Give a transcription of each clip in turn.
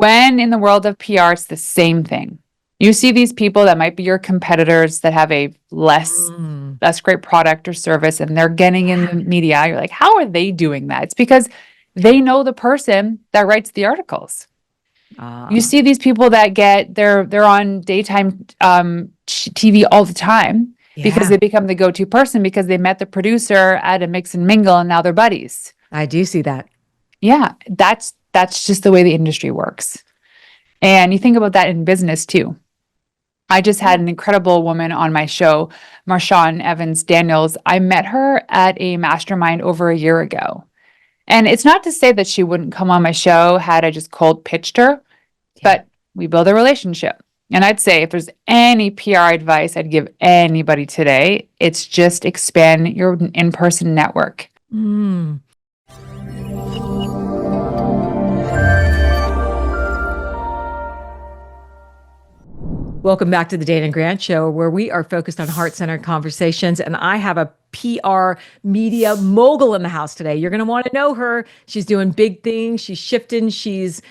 When in the world of PR, it's the same thing. You see these people that might be your competitors that have a Mm, less great product or service, and they're getting in yeah. the media. You're like, how are they doing that? It's because they know the person that writes the articles. You Ah, see these people that they're on daytime TV all the time because yeah. they become the go-to person because they met the producer at a mix and mingle and now they're buddies. I do see that. Yeah, that's just the way the industry works. And you think about that in business too. I just Yeah. had an incredible woman on my show, Marshawn Evans Daniels. I met her at a mastermind over a year ago. And it's not to say that she wouldn't come on my show had I just cold pitched her, Yeah. but we build a relationship. And I'd say if there's any PR advice I'd give anybody today, it's just expand your in person network. Mm. Welcome back to the Dana Grant Show, where we are focused on heart-centered conversations. And I have a PR media mogul in the house today. You're going to want to know her. She's doing big things. She's shifting. She's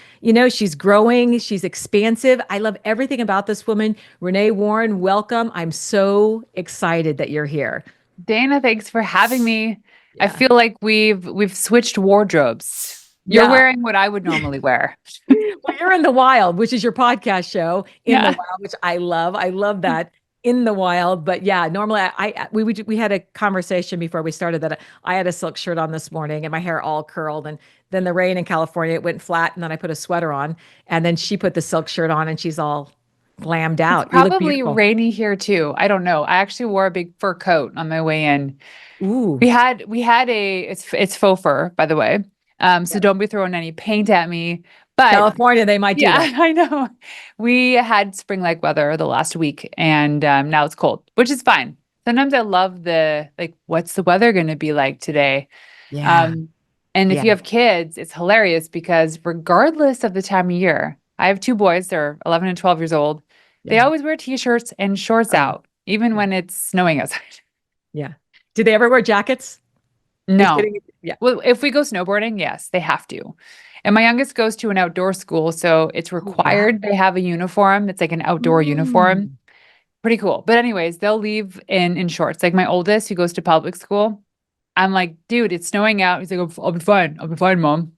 growing. She's expansive. I love everything about this woman. Renee Warren, welcome. I'm so excited that you're here. Dana, thanks for having me. I Yeah. feel like we've switched wardrobes. You're Yeah. wearing what I would normally wear. Well, you're in the wild, which is your podcast show, In the Yeah. Wild, which I love. I love that, In the Wild. But yeah, normally we had a conversation before we started that I had a silk shirt on this morning and my hair all curled, and then the rain in California, it went flat, and then I put a sweater on, and then she put the silk shirt on and she's all glammed It's out. You look probably beautiful. rainy here too. I don't know. I actually wore a big fur coat on my way in. Ooh. We had it's faux fur, by the way. So Yeah. don't be throwing any paint at me. But California, they might do yeah, that. I know. We had spring-like weather the last week, and now it's cold, which is fine. Sometimes I love the like, what's the weather going to be like today? Yeah. Um, and if Yeah. you have kids, it's hilarious because regardless of the time of year, I have two boys, they're 11 and 12 years old. They Yeah. always wear t-shirts and shorts Oh yeah. out, even Yeah. when it's snowing outside. Yeah. Do they ever wear jackets? Just No. kidding. Yeah. Well, if we go snowboarding, yes, they have to. And my youngest goes to an outdoor school, so it's Oh wow. required they have a uniform. It's like an outdoor uniform. Mm. Pretty cool. But anyways, they'll leave in shorts. Like my oldest, who goes to public school, I'm like, dude, it's snowing out. He's like, I'll be fine. I'll be fine, mom.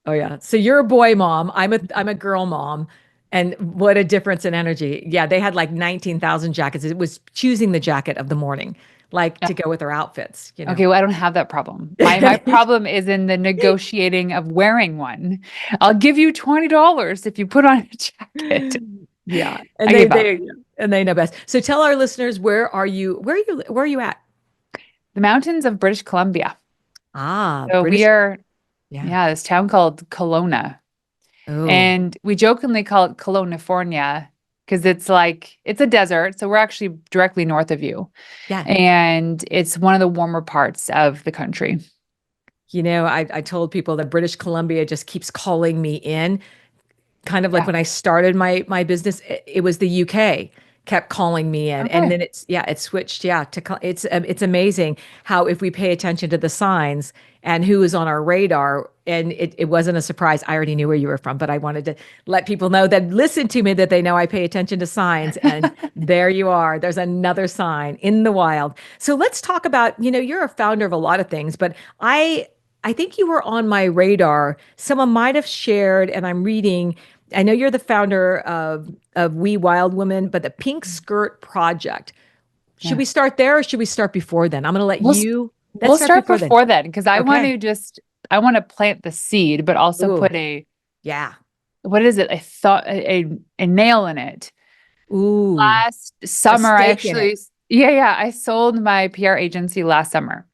Oh yeah. So you're a boy mom. I'm a girl mom. And what a difference in energy. Yeah, they had like 19,000 jackets. It was choosing the jacket of the morning, like to go with their outfits, you know. Okay, well, I don't have that problem. My problem is in the negotiating of wearing one. I'll give you $20 if you put on a jacket. Yeah. I And they gave up. they and they know best. So tell our listeners, where are you at? The mountains of British Columbia. Ah, So we British. are, Yeah. yeah, this town called Kelowna. Oh, And we jokingly call it Kelownifornia because it's like it's a desert. So we're actually directly north of you. yeah. And it's one of the warmer parts of the country. I told people that British Columbia just keeps calling me in, kind of like Yeah. when I started my business, it was the UK kept calling me in, and Okay. then it switched, it's amazing how if we pay attention to the signs and who is on our radar, and it wasn't a surprise. I already knew where you were from, but I wanted to let people know that listen to me, that they know I pay attention to signs, and there you are. There's another sign in the wild. So let's talk about, you're a founder of a lot of things, but I think you were on my radar. Someone might have shared, and I'm reading. I know you're the founder of We Wild Women, but the Pink Skirt Project. Should Yeah. we start there, or should we start before then? I'm going to let We'll you. Let's we'll start start before then. before then because Okay. I want to plant the seed, but also Ooh, put a yeah. what is it? I thought a nail in it. Ooh, Last a summer, I stake in it. actually, yeah, I sold my PR agency last summer.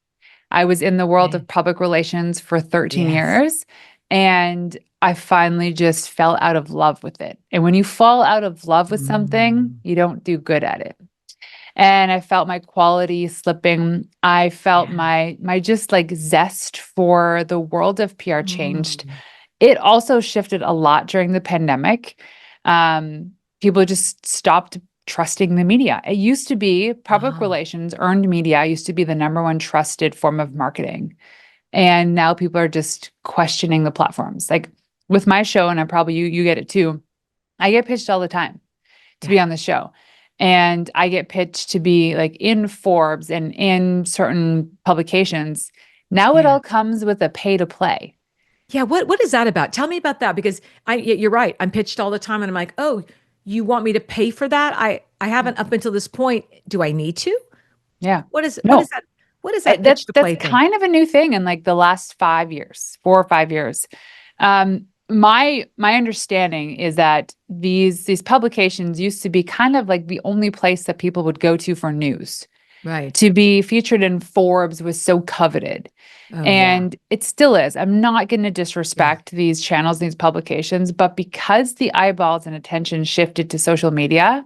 I was in the world Okay. of public relations for 13 Yes. years, and I finally just fell out of love with it. And when you fall out of love with something, Mm, you don't do good at it. And I felt my quality slipping. I felt yeah. my just like zest for the world of PR changed. Mm, It also shifted a lot during the pandemic. People just stopped trusting the media. It used to be public wow. relations, earned media used to be the number one trusted form of marketing. And now people are just questioning the platforms. Like with my show, and I probably you get it too. I get pitched all the time to Yeah. be on the show. And I get pitched to be like in Forbes and in certain publications. Now it Yeah. all comes with a pay to play. Yeah. What is that about? Tell me about that because you're right. I'm pitched all the time and I'm like, oh, you want me to pay for that? I haven't up until this point. Do I need to? Yeah. What is No, that? What is that that's pitch to that's play thing? kind of a new thing in like the last 5 years, 4 or 5 years. My understanding is that these publications used to be kind of like the only place that people would go to for news. Right. To be featured in Forbes was so coveted. Oh yeah. And it still is. I'm not going to Yeah. disrespect these channels, these publications, but because the eyeballs and attention shifted to social media,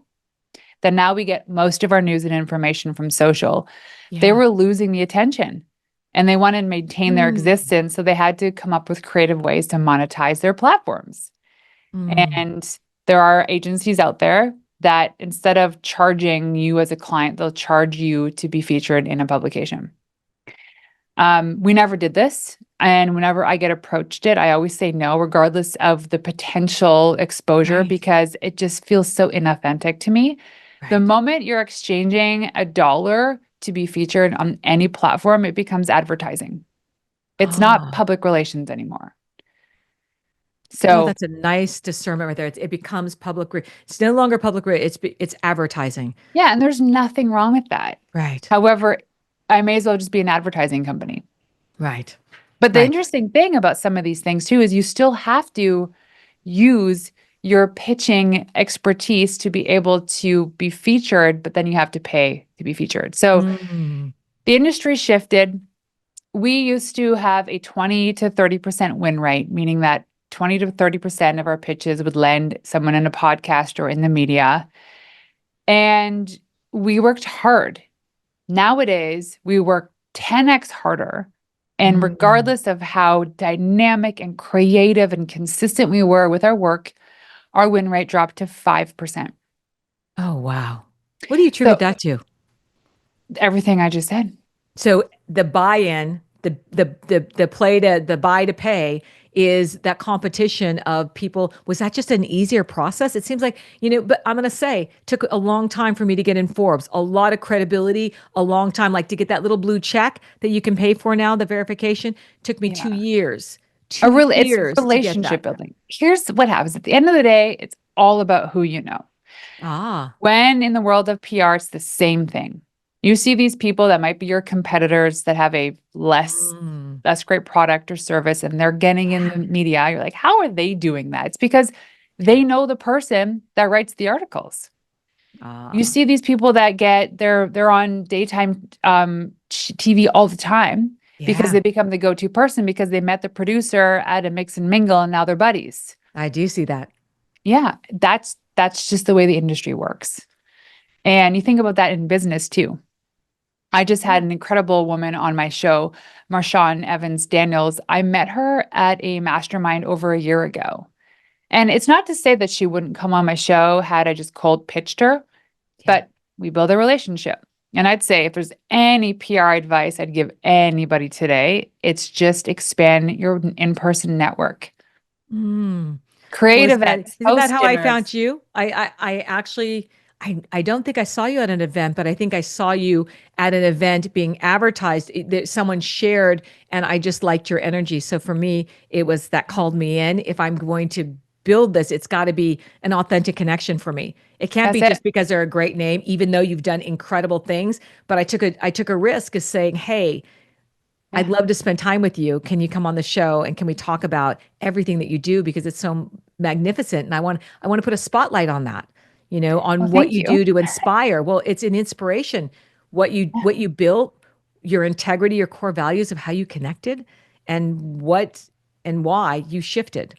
that now we get most of our news and information from social, they Yeah. were losing the attention and they wanted to maintain their Mm, existence. So they had to come up with creative ways to monetize their platforms. mm. And there are agencies out there that instead of charging you as a client, they'll charge you to be featured in a publication. We never did this. And whenever I get approached it, I always say no, regardless of the potential exposure, Right. because it just feels so inauthentic to me. The Right. moment you're exchanging $1 to be featured on any platform, it becomes advertising. It's not Ah. public relations anymore. Oh, So, that's a nice discernment right there. It becomes it's no longer it's advertising. yeah, and there's nothing wrong with that. Right. However, I may as well just be an advertising company. Right. But the Right. interesting thing about some of these things too is you still have to use your pitching expertise to be able to be featured, but then you have to pay to be featured. So Mm. the industry shifted. We used to have a 20 to 30% win rate, meaning that 20 to 30% of our pitches would land someone in a podcast or in the media. And we worked hard. Nowadays, we work 10x harder. And Mm. regardless of how dynamic and creative and consistent we were with our work, our win rate dropped to 5%. Oh, wow. What do you attribute So that to? everything I just said. So the buy-in, the buy to pay is that competition of people. Was that just an easier process? It seems like, but I'm going to say took a long time for me to get in Forbes, a lot of credibility, a long time, like to get that little blue check that you can pay for now, the verification took me Yeah. 2 years, It's to get relationship that. building. Here's what happens at the end of the day, it's all about who you know. Ah, When in the world of PR, it's the same thing. You see these people that might be your competitors that have a mm, less great product or service and they're getting in yeah, the media. You're like, how are they doing that? It's because yeah, they know the person that writes the articles. You ah, see these people that they're on daytime TV all the time because yeah. they become the go-to person because they met the producer at a mix and mingle and now they're buddies. I do see that. Yeah, that's just the way the industry works. And you think about that in business too. I just Yeah. had an incredible woman on my show, Marshawn Evans Daniels. I met her at a mastermind over a year ago. And it's not to say that she wouldn't come on my show had I just cold pitched her, Yeah. but we build a relationship. And I'd say if there's any PR advice I'd give anybody today, it's just expand your in-person network. Mm. Well, Create events, isn't that host how I found dinners. you? I actually I don't think I saw you at an event, but I think I saw you at an event being advertised that someone shared, and I just liked your energy. So for me, it was that called me in. If I'm going to build this, it's got to be an authentic connection for me. It can't That's be it. just because they're a great name, even though you've done incredible things. But I took a risk of saying, hey, I'd Yeah. love to spend time with you. Can you come on the show and can we talk about everything that you do because it's so magnificent and I want to put a spotlight on that, Well, on what thank you you. do to inspire. Well, it's an inspiration. What you built, your integrity, your core values of how you connected and what and why you shifted.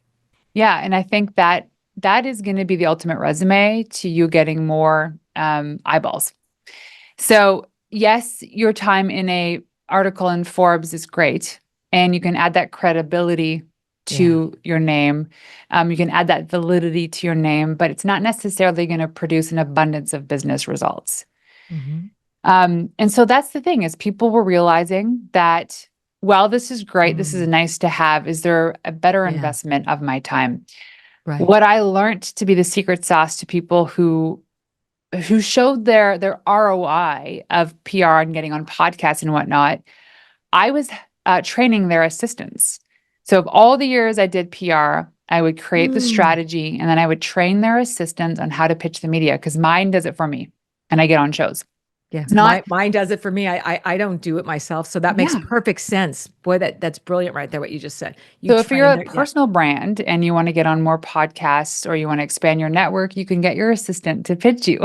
Yeah, and I think that that is going to be the ultimate resume to you getting more eyeballs. So, yes, your time in a article in Forbes is great, and you can add that credibility Yeah. to your name. You can add that validity to your name, but it's not necessarily going to produce an abundance of business results. Hmm. And so that's the thing is people were realizing that while this is great, this is Mm, nice to have, is there a better yeah, investment of my time? right. What I learned to be the secret sauce to people who showed their ROI of PR and getting on podcasts and whatnot, I was training their assistants. So of all the years I did PR, I would create the Mm, strategy and then I would train their assistants on how to pitch the media because mine does it for me and I get on shows. yeah, It's not, mine does it for me. I don't do it myself, so that makes yeah. perfect sense. Boy, that's brilliant right there. What you just said. You So if you're trained a there. Yeah, personal brand and you want to get on more podcasts or you want to expand your network, you can get your assistant to pitch you.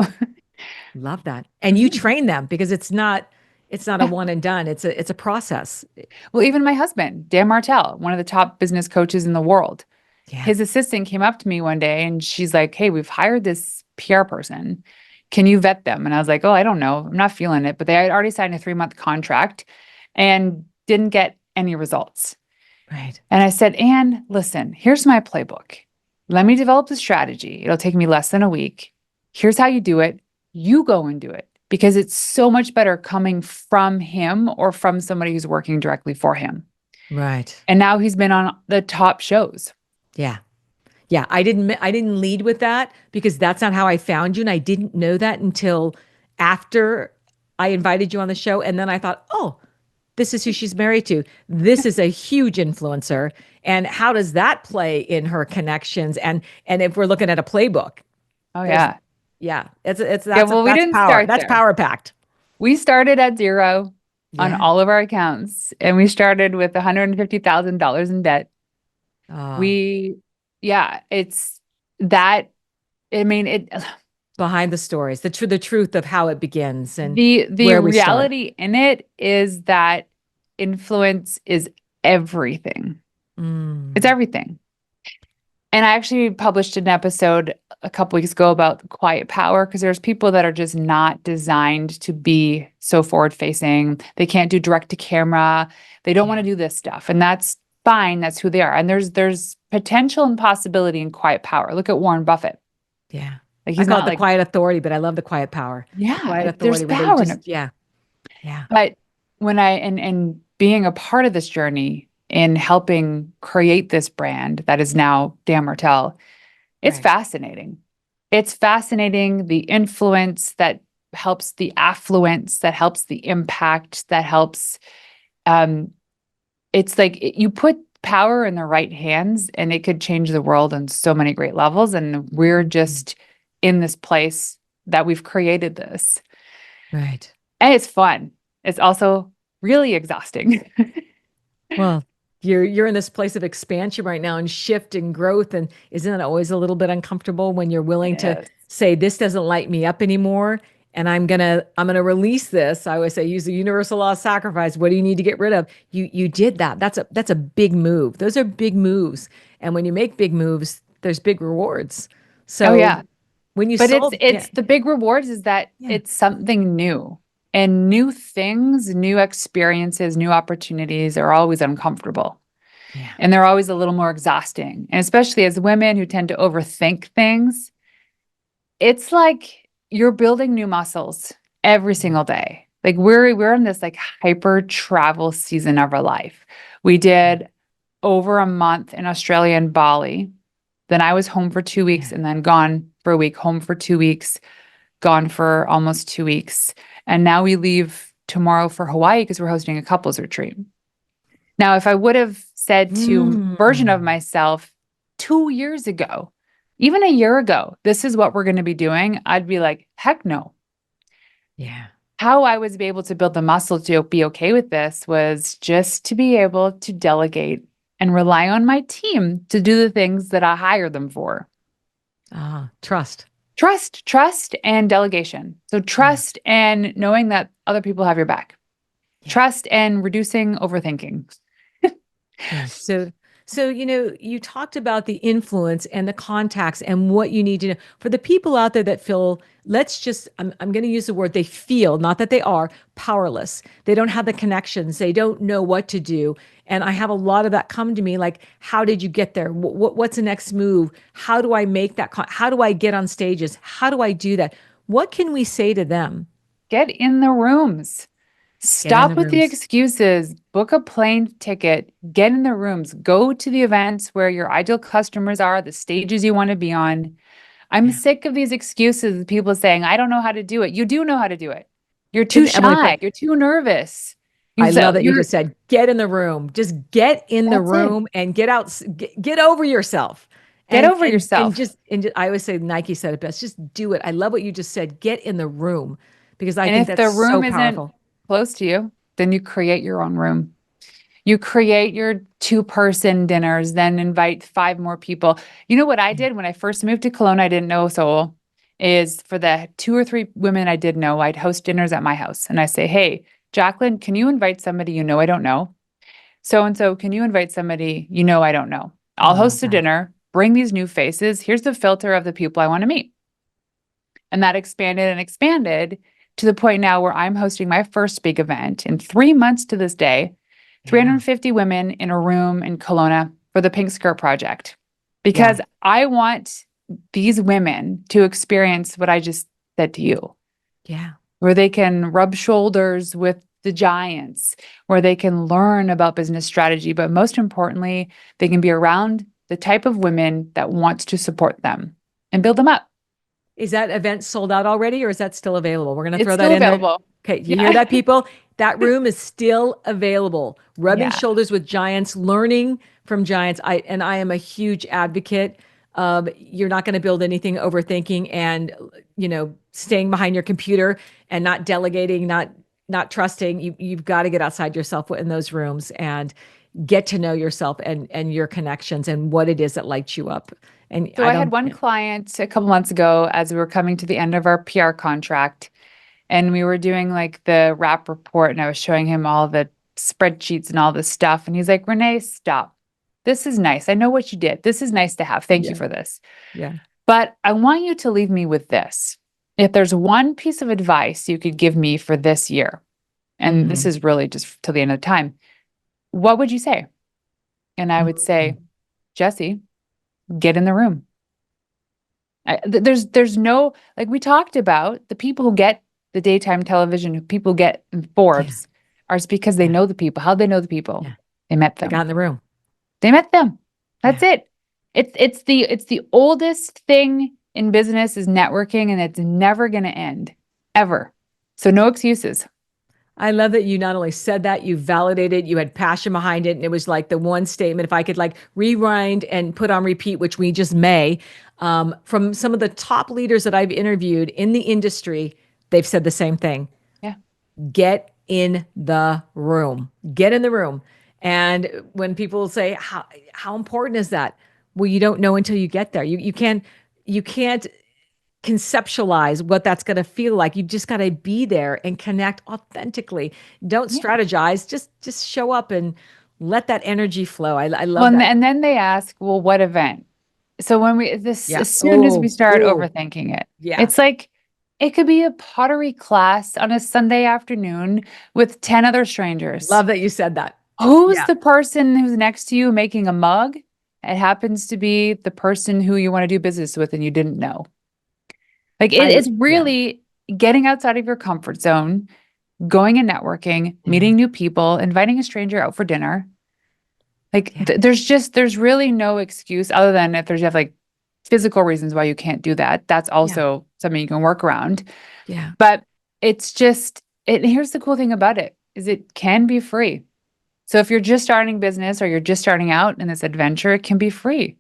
love that. And you Mhm. train them because it's not a Yeah. one and done. It's a process. Well, even my husband, Dan Martell, one of the top business coaches in the world, Yeah, his assistant came up to me one day and she's like, "Hey, we've hired this PR person. Can you vet them?" And I was like, "Oh, I don't know. I'm not feeling it." But they had already signed a 3-month contract and didn't get any results. right, And I said, "Anne, listen, here's my playbook. Let me develop the strategy. It'll take me less than a week. Here's how you do it. You go and do it because it's so much better coming from him or from somebody who's working directly for him." right. And now he's been on the top shows. Yeah. Yeah, I didn't lead with that because that's not how I found you, and I didn't know that until after I invited you on the show, and then I thought, "Oh, this is who she's married to. This is a huge influencer, and how does that play in her connections?" And if we're looking at a playbook, Oh, there's yeah. yeah, it's Yeah, that's well, we that's didn't power. start That's there. power packed. We started at zero on Yeah. all of our accounts, and we started with $150,000 in debt. Oh, We, yeah, it's that. I mean, it. behind the stories, the truth of how it begins and The where we start. reality in it is that influence is everything. It's Mm, everything. And I actually published an episode a couple weeks ago about quiet power because there's people that are just not designed to be so forward facing. They can't do direct to camera. They don't want yeah, to do this stuff. And that's fine. That's who they are. And there's potential and possibility in quiet power. Look at Warren Buffett. yeah. Like I he's call it not the like, quiet authority, but I love the quiet power. The yeah, quiet there's authority where they power in it. just, yeah, yeah, But when I and being a part of this journey in helping create this brand that is now Dan Martell, it's right. fascinating. It's fascinating the influence that helps the affluence, that helps the impact, that helps. Um, it's like you put power in the right hands and it could change the world on so many great levels. And we're Mhm. just in this place that we've created this. Right. And it's fun. It's also really exhausting. Well, you're in this place of expansion right now and shift and growth. And isn't it always a little bit uncomfortable when you're It willing to is. say, this doesn't light me up anymore? And I'm gonna release this. I always say use the universal law of sacrifice. What do you need to get rid of? You did that. That's a big move. Those are big moves. And when you make big moves, there's big rewards. Oh So yeah. when you But it's sold, yeah, it's the big rewards is that yeah, it's something new. And new things, new experiences, new opportunities are always uncomfortable. yeah, And they're always a little more exhausting. And especially as women who tend to overthink things, it's like you're building new muscles every yeah, single day. Like we're in this like hyper travel season of our life. We did over a month in Australia and Bali. Then I was home for 2 weeks yeah. and then gone for a week, home for 2 weeks, gone for almost 2 weeks. And now we leave tomorrow for Hawaii because we're hosting a couples retreat. Now, if I would have said to version of Mm, myself 2 years ago, even a year ago, this is what we're going to be doing, I'd be like, heck no. yeah. How I was able to build the muscle to be okay with this was just to be able to delegate and rely on my team to do the things that I hire them for. Trust. Trust and delegation. So Yeah. trust and knowing that other people have your back. Yeah. Trust and reducing overthinking. Yeah. So you talked about the influence and the contacts and what you need to know for the people out there that feel, I'm going to use the word they feel, not that they are powerless. They don't have the connections. They don't know what to do. And I have a lot of that come to me like, how did you get there? What's the next move? How do I make that? How do I get on stages? How do I do that? What can we say to them? Get in the rooms. Get in the Stop with the rooms. excuses. Book a plane ticket. Get in the rooms. Go to the events where your ideal customers are, the stages you want to be on. I'm Yeah. sick of these excuses of people saying, I don't know how to do it. You do know how to do it. You're too Isn't it, Emily? shy. You're too nervous. I love that you You're just said, get in the room. Just get in the that's it. room and get out, get over yourself. Get over And yourself. I always say Nike said it best, just do it. I love what you just said. Get in the room because I And think if that's the so room isn't powerful. close to you, then you create your own room. You create your two-person dinners, then invite five more people. You know what I Yeah. did when I first moved to Cologne, I didn't know Seoul, is for the two or three women I did know, I'd host dinners at my house. And I say, hey, Jacqueline, can you invite somebody you know I don't know? So and so, can you invite somebody you know I don't know? I I'll love host a that. dinner, bring these new faces. Here's the filter of the people I want to meet. And that expanded and expanded to the point now where I'm hosting my first big event in 3 months to this day, Yeah. 350 women in a room in Kelowna for the Pink Skirt Project. Yeah. Because I want these women to experience what I just said to you, Yeah. where they can rub shoulders with the giants, where they can learn about business strategy, but most importantly, they can be around the type of women that wants to support them and build them up. Is that event sold out already or is that still available? We're going to It's throw that still in there. available. Okay, you hear Yeah. that, people? That room is still available. Rubbing Yeah. shoulders with giants, learning from giants. I am a huge advocate of you're not going to build anything overthinking and staying behind your computer and not delegating, not trusting. You've got to get outside yourself in those rooms and get to know yourself and your connections and what it is that lights you up. And So I I had don't. one client a couple months ago as we were coming to the end of our PR contract, and we were doing like the wrap report, and I was showing him all the spreadsheets and all this stuff. And he's like, Renee, stop. This is nice. I know what you did. This is nice to have. Thank you Yeah, for this. yeah. But I want you to leave me with this. If there's one piece of advice you could give me for this year, and this Hmm. is really just till the end of time, what would you say? And I would say, Jesse, get in the room. There's no, like we talked about, the people who get the daytime television, who people get in Yeah, Forbes, are because they yeah, know the people. How they know the people? yeah. They met They got them. in the room. They met them. That's Yeah. it. It's the oldest thing in business is networking, and it's never going to end ever. So no excuses. I love that you not only said that, you validated, you had passion behind it. And it was like the one statement, if I could like rewind and put on repeat, which we just may, from some of the top leaders that I've interviewed in the industry, they've said the same thing. Yeah. Get in the room. Get in the room. And when people say, how important is that? Well, you don't know until you get there. You can't conceptualize what that's going to feel like. You just got to be there and connect authentically. Don't Yeah. strategize. Just show up and let that energy flow. I Well, love and, that. and then they ask, well, what event? So when we this Yeah. as soon as we Oh, start oh, overthinking it, yeah. it's like it could be a pottery class on a Sunday afternoon with 10 other strangers. Love that you said that. Who's Yeah. the person who's next to you making a mug? It happens to be the person who you want to do business with and you didn't know. Like it's Yeah. really getting outside of your comfort zone, going and networking, Yeah. meeting new people, inviting a stranger out for dinner. Like Yeah. there's really no excuse other than if you have like physical reasons why you can't do that. That's Yeah. also something you can work around. Yeah. But it's just here's the cool thing about it is it can be free. So if you're just starting business or you're just starting out in this adventure, it can be free.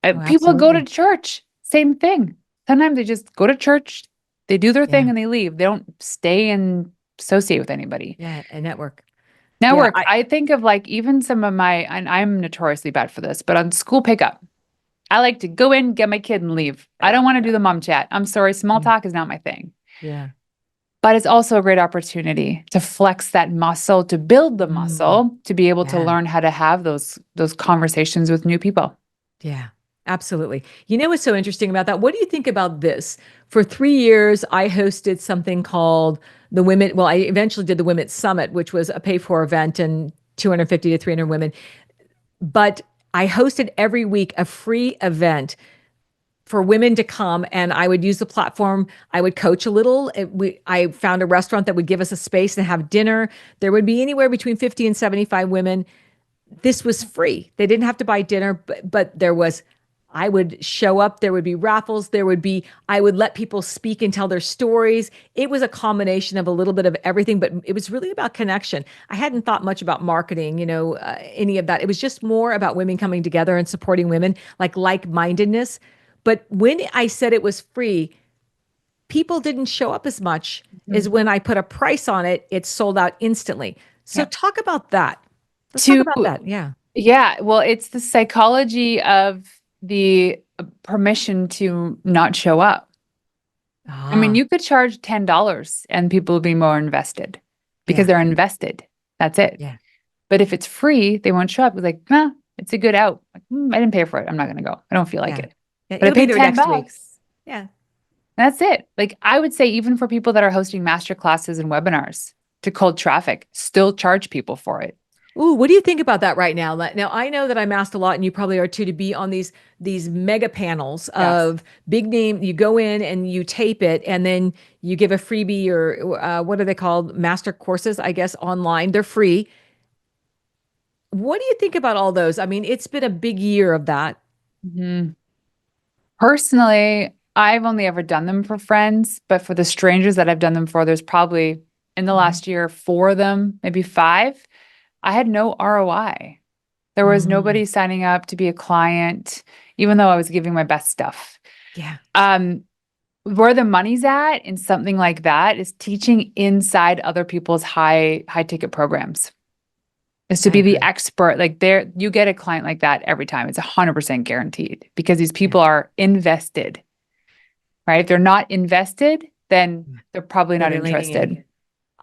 Oh, People go to absolutely. church, same thing. Sometimes they just go to church, they do their thing Yeah. and they leave. They don't stay and associate with anybody. Yeah. And network. Yeah. Network, I think of like even some of my, and I'm notoriously bad for this, but on school pickup, I like to go in, get my kid and leave. I don't want to do the mom chat. I'm sorry, small Yeah. talk is not my thing. Yeah. But it's also a great opportunity to flex that muscle, to build the Mm, muscle, to be able to yeah. learn how to have those conversations with new people. Yeah, absolutely. You know what's so interesting about that? What do you think about this? For 3 years, I hosted something called the Women. Well, I eventually did the Women's Summit, which was a pay for event and 250 to 300 women. But I hosted every week a free event for women to come, and I would use the platform. I would coach a little. I found a restaurant that would give us a space to have dinner. There would be anywhere between 50 and 75 women. This was free. They didn't have to buy dinner, but there was, I would show up, there would be raffles, I would let people speak and tell their stories. It was a combination of a little bit of everything, but it was really about connection. I hadn't thought much about marketing, any of that. It was just more about women coming together and supporting women, like-mindedness. But when I said it was free, people didn't show up as much as when I put a price on it, it sold out instantly. So Yeah. talk about that. Let's talk To about that. Yeah. Yeah, well, it's the psychology of the permission to not show up. I mean, Ah, you could charge $10 and people will be more invested because yeah. they're invested. That's it. Yeah. But if it's free, they won't show up. It's like, nah, it's a good out. Like, I didn't pay for it. I'm not going to go. I don't feel like Yeah. it. Yeah. But I It'll be paid there 10 next week. bucks. Yeah. That's it. Like I would say, even for people that are hosting master classes and webinars to cold traffic, still charge people for it. Ooh, what do you think about that right now? Now, I know that I'm asked a lot, and you probably are too, to be on these mega panels Yes. of big name. You go in and you tape it, and then you give a freebie, or what are they called? Master courses, I guess, online. They're free. What do you think about all those? I mean, it's been a big year of that. Mhm. Personally, I've only ever done them for friends, but for the strangers that I've done them for, there's probably in the Mhm. last year, 4 of them, maybe 5. I had no ROI. There was Mm, nobody signing up to be a client, even though I was giving my best stuff. yeah, Um, where the money's at in something like that is teaching inside other people's high ticket programs. Is to I be the agree. expert. Like there, you get a client like that every time. It's 100% guaranteed because these Yeah, people are invested, right? If they're not invested, then yeah. they're probably Yeah, not they're leaning in. interested.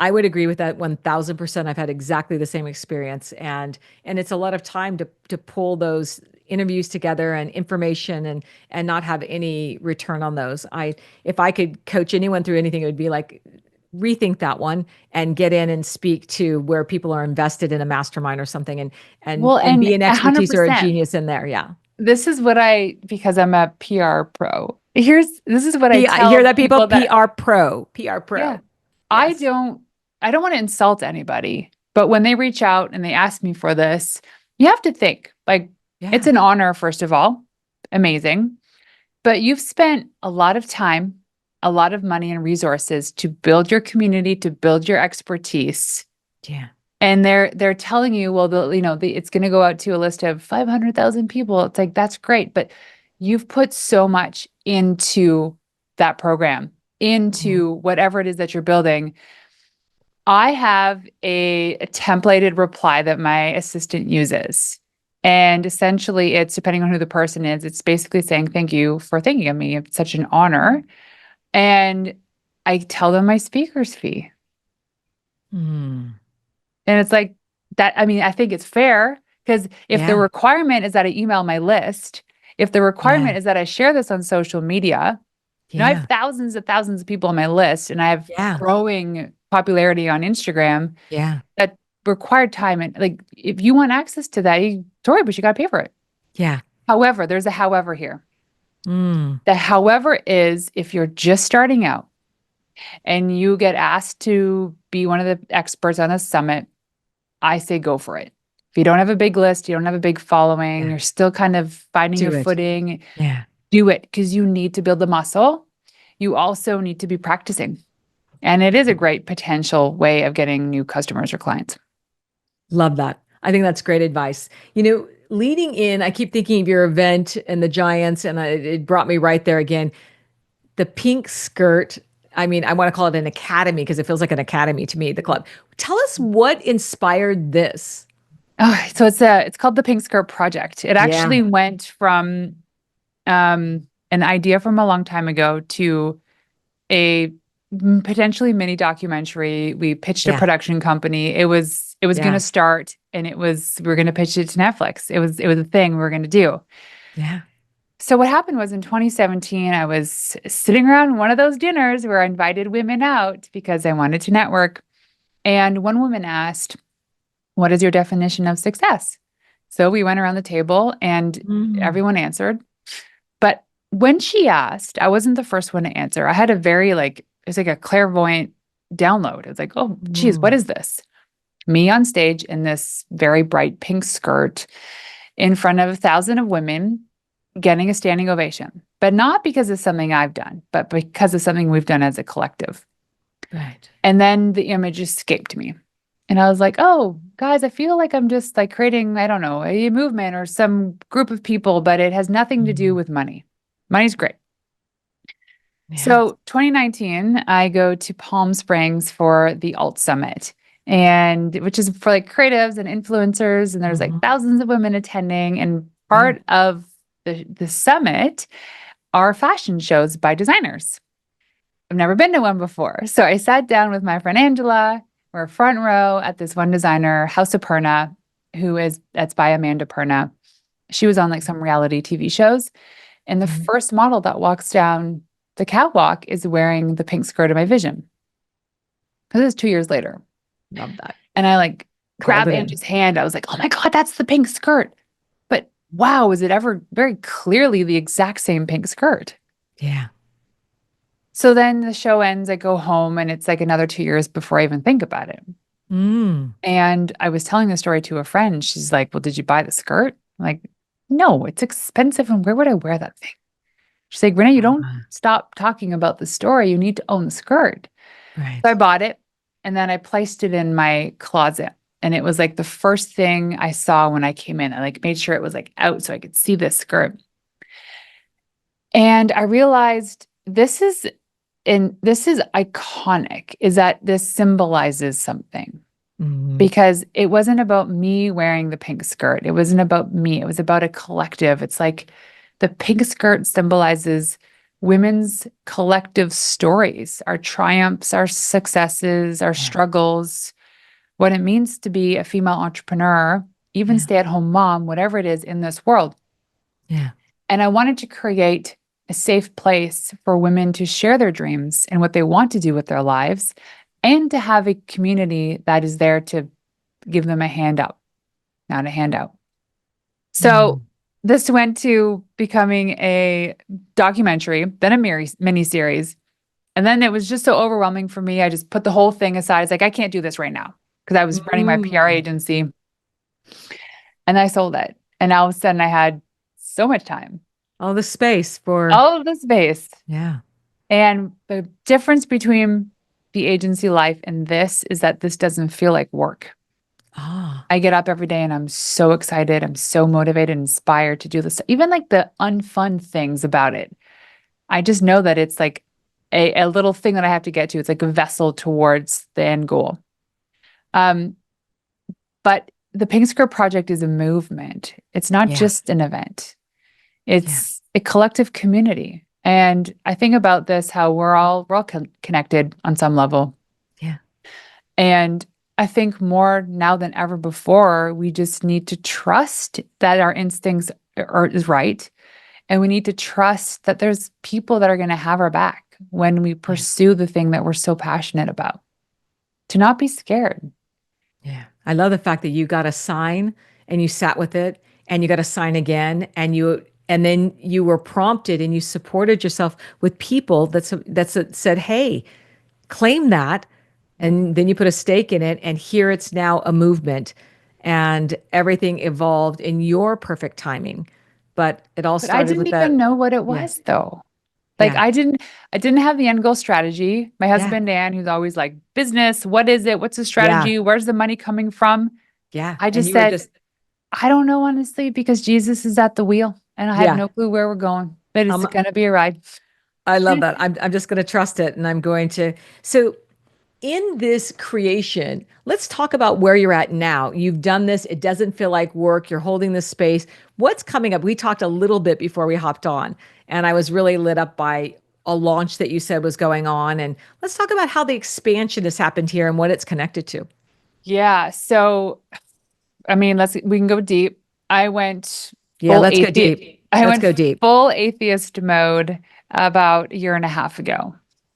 I would agree with that 1000%. I've had exactly the same experience, and it's a lot of time to pull those interviews together and information, and not have any return on those. If I could coach anyone through anything, it would be like, rethink that one and get in and speak to where people are invested in a mastermind or something, and Well, be and an a hundred expertise or a percent. genius in there. Yeah. This is what because I'm a PR pro. This is what I You hear tell that, people? people that, PR pro. PR yeah, pro. I Yes. don't, I don't want to insult anybody, but when they reach out and they ask me for this, you have to think like it's Yeah. an honor, first of all, amazing, but you've spent a lot of time, a lot of money and resources to build your community, to build your expertise. Yeah. And they're telling you, well, it's going to go out to a list of 500,000 people. It's like, that's great, but you've put so much into that program, Mhm. into whatever it is that you're building. I have a templated reply that my assistant uses. And essentially, it's depending on who the person is, it's basically saying, thank you for thinking of me. It's such an honor. And I tell them my speaker's fee. Mm. And it's like that. I mean, I think it's fair because if the Yeah. requirement is that I email my list, if the Yeah. requirement is that I share this on social media, I have Yeah. thousands of people on my list and I have Yeah. growing popularity on Instagram Yeah. that required time. And like, if you want access to that, sorry, but you got to pay for it. Yeah. However, there's a however here. Mm. The however is if you're just starting out and you get asked to be one of the experts on a summit, I say go for it. If you don't have a big list, you don't have a big following, Yeah. you're still kind of finding your Do it. footing, Yeah. do it because you need to build the muscle. You also need to be practicing. And it is a great potential way of getting new customers or clients. Love that. I think that's great advice. Leading in, I keep thinking of your event and the Giants, and it brought me right there again. The pink skirt. I mean, I want to call it an academy because it feels like an academy to me, the club. Tell us what inspired this. Oh, so it's called the Pink Skirt Project. It Yeah. actually went from an idea from a long time ago to a potentially mini documentary. We pitched a Yeah. production company. It was going to Yeah. start and we were going to pitch it to Netflix. It was a thing we were going to do. Yeah. So what happened was in 2017, I was sitting around one of those dinners where I invited women out because I wanted to network. And one woman asked, "What is your definition of success?" So we went around the table and Mm. everyone answered. But when she asked, I wasn't the first one to answer. I had a very like, it was like a clairvoyant download. It was like, oh, geez, what Mm. is this? Me on stage in this very bright pink skirt in front of 1,000 of women getting a standing ovation, but not because of something I've done, but because of something we've done as a collective. Right. And then the image escaped me. And I was like, oh, guys, I feel like I'm just like creating, I don't know, a movement or some group of people, but it has nothing to do Mm. with money. Money's great. Yeah. So 2019, I go to Palm Springs for the Alt Summit, and which is for like creatives and influencers, and there's like Mhm. thousands of women attending. And Yeah. part of the summit are fashion shows by designers. I've never been to one before. So I sat down with my friend Angela. We're front row at this one designer, House of Perna, that's by Amanda Perna. She was on like some reality TV shows. And the Mhm. first model that walks down the catwalk is wearing the pink skirt of my vision. This is 2 years later. Love that. And I like Called grab it in. Angie's hand. I was like, oh my God, that's the pink skirt. But wow, was it ever very clearly the exact same pink skirt? Yeah. So then the show ends, I go home, and it's like another 2 years before I even think about it. Mm. And I was telling the story to a friend. She's like, well, did you buy the skirt? I'm like, no, it's expensive. And where would I wear that thing? She's like, Renee, you don't Ah, stop talking about the story. You need to own the skirt. So I right. bought it and then I placed it in my closet. And it was like the first thing I saw when I came in. I like made sure it was like out so I could see this skirt. And I realized this is iconic, is that this symbolizes something. Mhm. Because it wasn't about me wearing the pink skirt. It wasn't about me. It was about a collective. It's like the pink skirt symbolizes women's collective stories, our triumphs, our successes, our Yeah. struggles, what it means to be a female entrepreneur, even Yeah. stay at home mom, whatever it is in this world. Yeah. And I wanted to create a safe place for women to share their dreams and what they want to do with their lives, and to have a community that is there to give them a hand up, not a handout. So Mm. this went to becoming a documentary, then a mini series. And then it was just so overwhelming for me. I just put the whole thing aside. It's like, I can't do this right now because I was running my PR Mm. agency and I sold it. And all of a sudden I had so much time, All the space for, all of the space. yeah. And the difference between the agency life and this is that this doesn't feel like work. Ah, I get up every day and I'm so excited. I'm so motivated, inspired to do this. Even like the unfun things about it. I just know that it's like a little thing that I have to get to. It's like a vessel towards the end goal. Um, but the Pink Skirt Project is a movement. It's not yeah. just an event. Yeah. It's a collective community. And I think about this, how we're all connected on some level. Yeah. And I think more now than ever before, we just need to trust that our instincts is right. And we need to trust that there's people that are going to have our back when we Yeah. pursue the thing that we're so passionate about. To not be scared. Yeah. I love the fact that you got a sign and you sat with it and you got a sign again and then you were prompted and you supported yourself with people that said, "Hey, claim that." And then you put a stake in it and here it's now a movement and everything evolved in your perfect timing. But it all But I started didn't with even that. know what it Yeah. was though. Like Yeah. I didn't have the end goal strategy. My Yeah. husband Dan, who's always like, business, what is it? What's the Yeah. strategy? Where's the money coming from? Yeah. I And just you were said, just, I don't know honestly, because Jesus is at the wheel and I have yeah. no clue where we're going. But it's Um, gonna be a ride. I love that. I'm just going to trust it and I'm going to. So in this creation, let's talk about where you're at now. You've done this. It doesn't feel like work. You're holding this space. What's coming up? We talked a little bit before we hopped on, and I was really lit up by a launch that you said was going on. And let's talk about how the expansion has happened here and what it's connected to. Yeah. So I mean, we can go deep. I went Yeah, full let's go atheist. deep. I Let's went go deep. full atheist mode about a year and a half ago.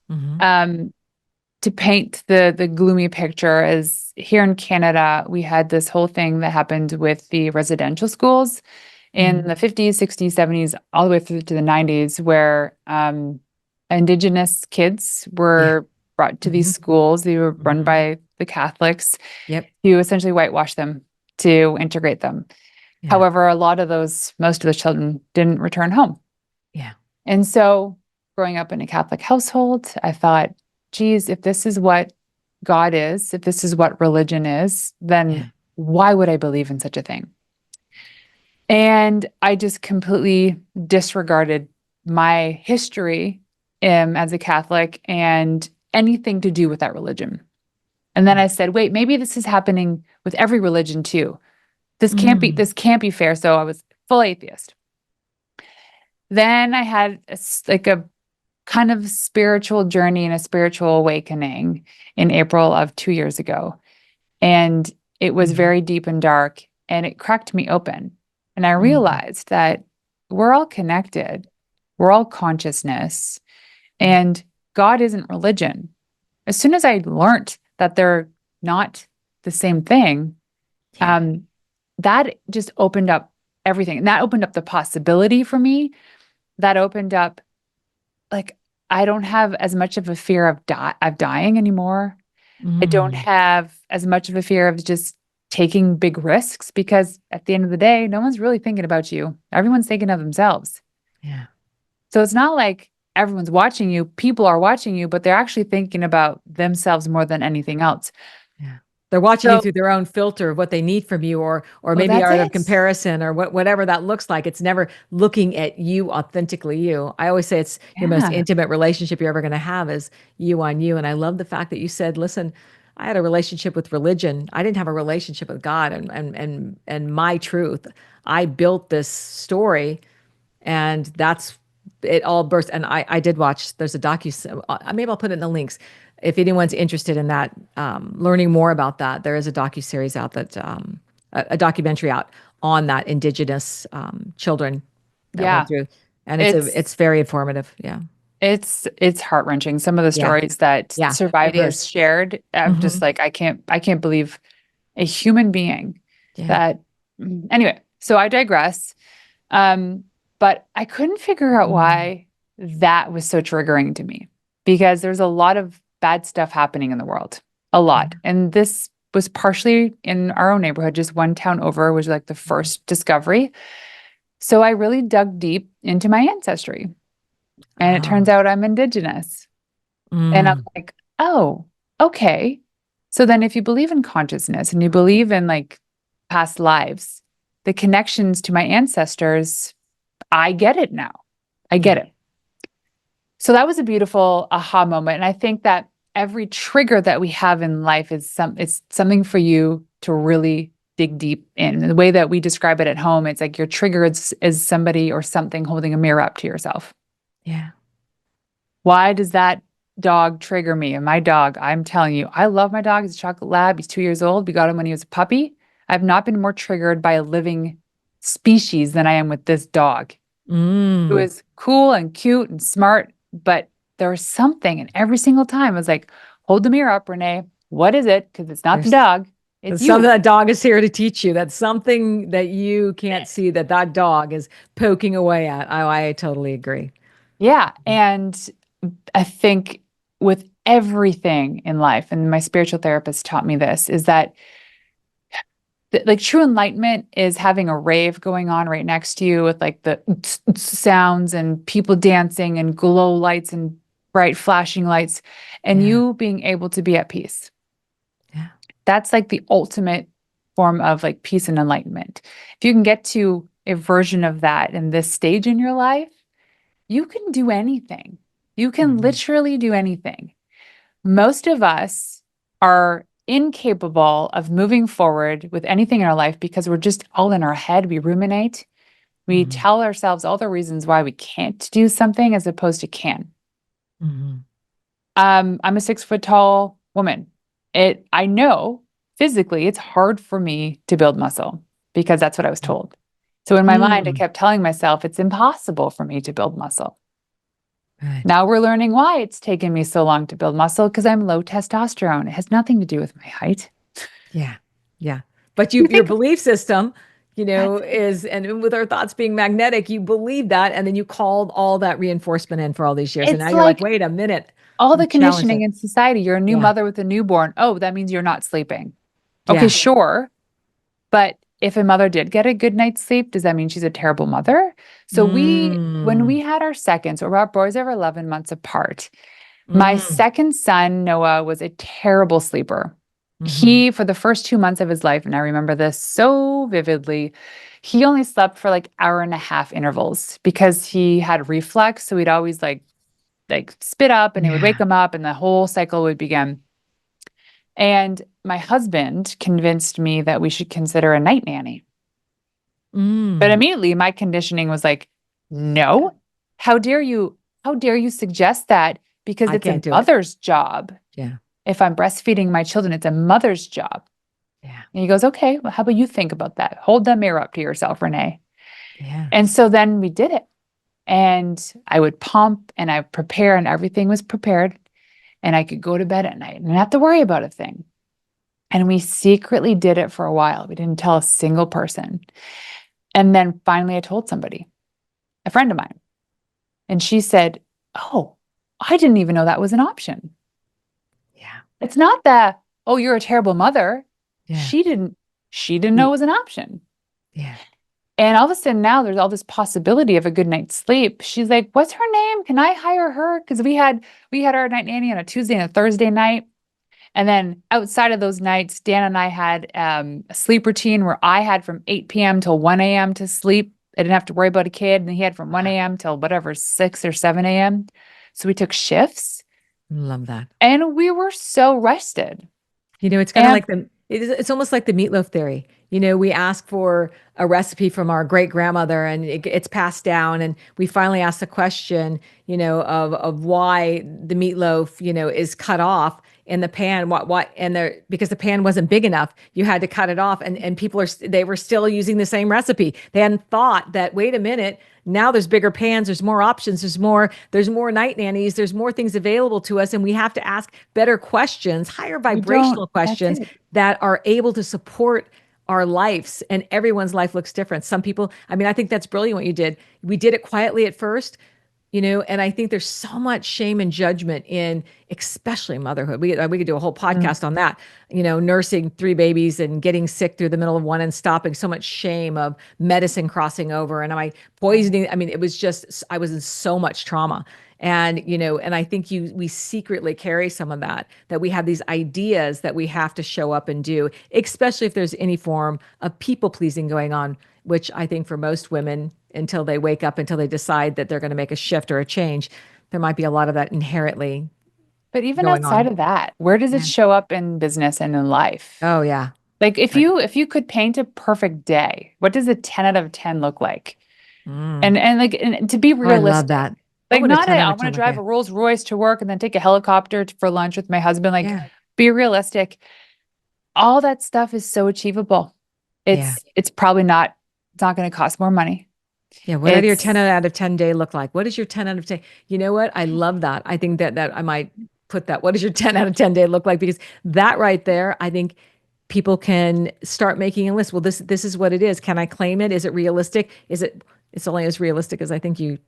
Hmm. Um, to paint the gloomy picture is here in Canada, we had this whole thing that happened with the residential schools. in the 50s, 60s, 70s, all the way through to the 90s, where Indigenous kids Yeah. were brought to these schools. They were run Mhm. by the Catholics Yep. to essentially whitewash them, to integrate them. Yeah. However, most of those children didn't return home. Yeah. And so growing up in a Catholic household, I thought, geez, if this is what God is, if this is what religion is, then Yeah. why would I believe in such a thing? And I just completely disregarded my history as a Catholic and anything to do with that religion. And then Yeah. I said, wait, maybe this is happening with every religion too. Mm. This can't be fair. So I was full atheist. Then I had like a kind of spiritual journey and a spiritual awakening in April of 2 years ago. And it was Mhm. very deep and dark, and it cracked me open. And I Mhm. realized that we're all connected, we're all consciousness, Yeah. and God isn't religion. As soon as I learned that they're not the same thing, Yeah. um, that just opened up everything. And that opened up the possibility for me. That opened up, like, I don't have as much of a fear of dying anymore. I don't Mm. have as much of a fear of just taking big risks, because at the end of the day, no one's really thinking about you. Everyone's thinking of themselves. Yeah. So it's not like everyone's watching you. People are watching you, but they're actually thinking about themselves more than anything else. Yeah. They're watching you So, through their own filter of what they need from you, or well, maybe that's out of it. comparison, or whatever that looks like. It's never looking at you authentically you. I always say it's your most Yeah. intimate relationship you're ever going to have is you on you. And I love the fact that you said, listen, I had a relationship with religion. I didn't have a relationship with God and my truth. I built this story, and that's it all burst. And I did watch, there's a maybe I'll put it in the links if anyone's interested in that, learning more about that. There is a docu-series out that a documentary out on that indigenous children that went Yeah. through, and it's It's very informative. Yeah. it's heart-wrenching. Some of the Yeah. stories that Yeah, it survivors is. shared, I'm Hmm. just like, I can't believe a human being Yeah. that anyway, so I digress. Um, but I couldn't figure out Mm. why that was so triggering to me, because there's a lot of bad stuff happening in the world, a Yeah. lot. And this was partially in our own neighborhood, just one town over was like the first discovery. So I really dug deep into my ancestry, and it turns Oh. out I'm Indigenous. And I'm Mm. like, oh, okay. So then if you believe in consciousness and you believe in like past lives, the connections to my ancestors, I get it now. I get Yeah. it. So that was a beautiful aha moment. And I think that every trigger that we have in life it's something for you to really dig deep in. And the way that we describe it at home, it's like your trigger is somebody or something holding a mirror up to yourself. Yeah. Why does that dog trigger me? And my dog, I'm telling you, I love my dog. He's a chocolate lab. He's 2 years old. We got him when he was a puppy. I've not been more triggered by a living species than I am with this dog. It Mm. was cool and cute and smart, but there was something, and every single time I was like, hold the mirror up, Renee. What is it? Because it's not the There's dog, it's That's something you. that dog is here to teach you. That's something that you can't see that that dog is poking away at. I totally agree. Yeah. And I think with everything in life, and my spiritual therapist taught me this, is that like true enlightenment is having a rave going on right next to you with like the sounds and people dancing and glow lights and bright flashing lights, and Yeah. you being able to be at peace. Yeah. That's like the ultimate form of like peace and enlightenment. If you can get to a version of that in this stage in your life, you can do anything. You can Mhm. literally do anything. Most of us are incapable of moving forward with anything in our life because we're just all in our head. We ruminate. We Mhm. tell ourselves all the reasons why we can't do something as opposed to can. Mhm. I'm a 6 foot tall woman. I know physically it's hard for me to build muscle because that's what I was told. So in my mind, I Mm. kept telling myself it's impossible for me to build muscle. Right. Now we're learning why it's taken me so long to build muscle, because I'm low testosterone. It has nothing to do with my height. Yeah. Yeah. But You your think, belief system That's is, and with our thoughts being magnetic, you believe that. And then you called all that reinforcement in for all these years. And now it's you're like, like wait a minute, all I'm the challenged conditioning it. in society. You're a new Yeah. mother with a newborn. Oh, that means you're not sleeping. Okay, Yeah. sure. But if a mother did get a good night's sleep, does that mean she's a terrible mother? So when we Mm. had our second, so our boys are 11 months apart. My Mm. second son, Noah, was a terrible sleeper. Hmm. He, for the first 2 months of his life, and I remember this so vividly, he only slept for like hour and a half intervals because he had reflux. So he'd always like spit up and it would wake Yeah. him up and the whole cycle would begin. And my husband convinced me that we should consider a night nanny. But Mm. immediately my conditioning was like, no, how dare you? How dare you suggest that? Because I it's can't a do it. mother's job. Yeah. If I'm breastfeeding my children, it's a mother's job. Yeah. And he goes, okay, well, how about you think about that? Hold that mirror up to yourself, Renee. Yeah. And so then we did it. And I would pump and I prepare, and everything was prepared. And I could go to bed at night and not have to worry about a thing. And we secretly did it for a while. We didn't tell a single person. And then finally, I told somebody, a friend of mine, and she said, oh, I didn't even know that was an option. Yeah. It's not that, oh, you're a terrible mother. Yeah. She didn't know You, it was an option. yeah. And all of a sudden now there's all this possibility of a good night's sleep. She's like, what's her name? Can I hire her? Because we had our night nanny on a Tuesday and a Thursday night. And then outside of those nights, Dan and I had a sleep routine where I had from 8 p.m. till 1 a.m. to sleep. I didn't have to worry about a kid. And he had from 1 a.m. till whatever, 6 or 7 a.m. So we took shifts Love that. and we were so rested. It's kind of And like it's almost like the meatloaf theory. We ask for a recipe from our great grandmother and it's passed down, and we finally ask the question, of why the meatloaf, is cut off in the pan. What, and there, because the pan wasn't big enough, you had to cut it off, and they were still using the same recipe. They hadn't thought that, wait a minute, now there's bigger pans, there's more options, there's more night nannies, there's more things available to us, and we have to ask better questions, higher we don't, vibrational that's questions it. that are able to support our lives. And everyone's life looks different. Some people, I mean, I think that's brilliant what you did. We did it quietly at first, and I think there's so much shame and judgment in especially motherhood. We could do a whole Mm. podcast on that. Nursing three babies and getting sick through the middle of one and stopping. So much shame of medicine crossing over, and am I poisoning? I mean, it was just, I was in so much trauma. And I think we secretly carry some of that we have these ideas that we have to show up and do, especially if there's any form of people pleasing going on, which I think for most women, until they wake up, until they decide that they're going to make a shift or a change, there might be a lot of that inherently But even going outside on. of that, where does it Yeah. show up in business and in life? Oh, yeah. Like if Right. you could paint a perfect day, what does a 10 out of 10 look like? Mm. And to be Oh, I love realistic, that. What like would a not 10 a, out I of want to 10 look drive a at? Rolls Royce to work and then take a helicopter for lunch with my husband. Like Yeah. be realistic. All that stuff is so achievable. Yeah. It's probably not, it's not going to cost more money. Yeah. What do your 10 It's, out of 10 day look like? What is your 10 out of 10? You know what? I love that. I think that I might put that. What does your 10 out of 10 day look like? Because that right there, I think people can start making a list. Well, this is what it is. Can I claim it? Is it realistic? It's only as realistic as I think you.